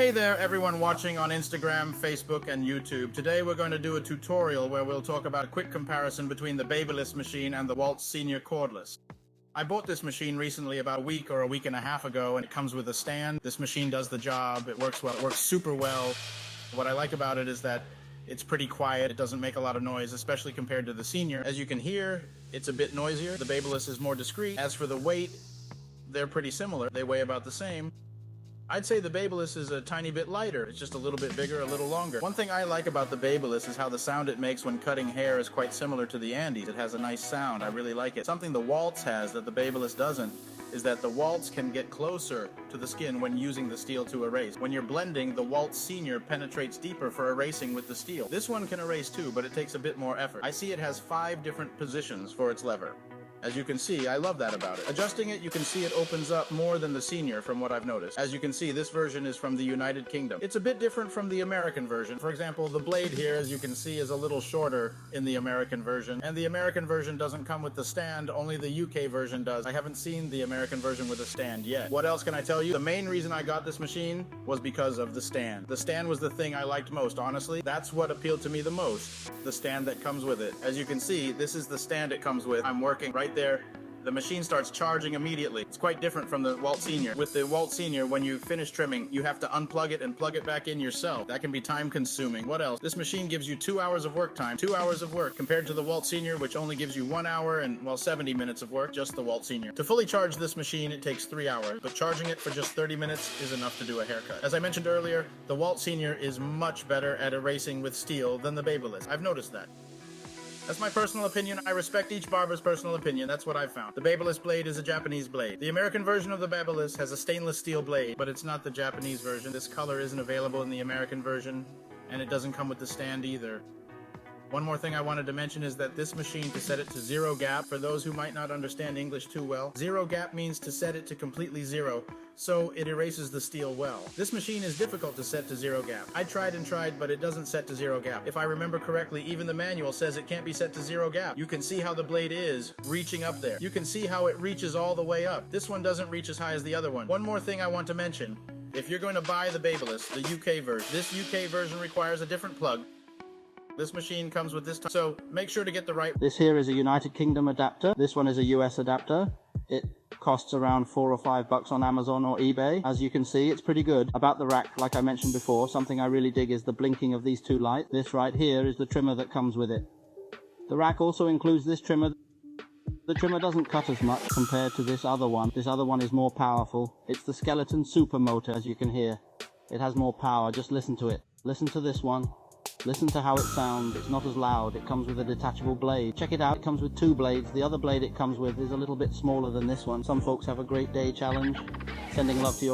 Hey there everyone watching on Instagram, Facebook, and YouTube. Today we're going to do a tutorial where we'll talk about a quick comparison between the BABYLISS machine and the Waltz Senior Cordless. I bought this machine recently about a week or a week and a half ago, and it comes with a stand. This machine does the job. It works well. It works super well. What I like about it is that it's pretty quiet. It doesn't make a lot of noise, especially compared to the Senior. As you can hear, it's a bit noisier. The BABYLISS is more discreet. As for the weight, they're pretty similar. They weigh about the same. I'd say the BABYLISS is a tiny bit lighter. It's just a little bit bigger, a little longer. One thing I like about the BABYLISS is how the sound it makes when cutting hair is quite similar to the Andes. It has a nice sound. I really like it. Something the Waltz has that the BABYLISS doesn't is that the Waltz can get closer to the skin when using the steel to erase. When you're blending, the Waltz Senior penetrates deeper for erasing with the steel. This one can erase too, but it takes a bit more effort. I see it has 5 different positions for its lever. As you can see, I love that about it. Adjusting it, you can see it opens up more than the Senior from what I've noticed. As you can see, this version is from the United Kingdom. It's a bit different from the American version. For example, the blade here, as you can see, is a little shorter in the American version. And the American version doesn't come with the stand, only the UK version does. I haven't seen the American version with a stand yet. What else can I tell you? The main reason I got this machine was because of the stand. The stand was the thing I liked most, honestly. That's what appealed to me the most, the stand that comes with it. As you can see, this is the stand it comes with. I'm working right there. The machine starts charging immediately. It's quite different from the Waltz Senior. With the Waltz Senior, when you finish trimming, you have to unplug it and plug it back in yourself. That can be time consuming. What else? This machine gives you 2 hours of work time. 2 hours of work compared to the Waltz Senior, which only gives you 1 hour and, well, 70 minutes of work, just the Waltz Senior. To fully charge this machine, it takes 3 hours, but charging it for just 30 minutes is enough to do a haircut. As I mentioned earlier, the Waltz Senior is much better at erasing with steel than the BABYLISS. I've noticed that. That's my personal opinion. I respect each barber's personal opinion. That's what I've found. The BABYLISS blade is a Japanese blade. The American version of the BABYLISS has a stainless steel blade, but it's not the Japanese version. This color isn't available in the American version, and it doesn't come with the stand either. One more thing I wanted to mention is that this machine, to set it to 0 gap, for those who might not understand English too well, 0 gap means to set it to completely 0, so it erases the steel well. This machine is difficult to set to 0 gap. I tried and tried, but it doesn't set to 0 gap. If I remember correctly, even the manual says it can't be set to 0 gap. You can see how the blade is reaching up there. You can see how it reaches all the way up. This one doesn't reach as high as the other one. One more thing I want to mention. If you're going to buy the BABYLISS, the UK version, this UK version requires a different plug. This machine comes with this, so make sure to get the right. This here is a United Kingdom adapter. This one is a US adapter. It costs around $4 or $5 on Amazon or eBay. As you can see, it's pretty good. About the rack, like I mentioned before, something I really dig is the blinking of these 2 lights. This right here is the trimmer that comes with it. The rack also includes this trimmer. The trimmer doesn't cut as much compared to this other one. This other one is more powerful. It's the Skeleton Super Motor, as you can hear. It has more power. Just listen to it. Listen to this one. Listen to how it sounds. It's not as loud. It comes with a detachable blade. Check it out. It comes with 2 blades. The other blade it comes with is a little bit smaller than this one. Some folks have a great day challenge. Sending love to your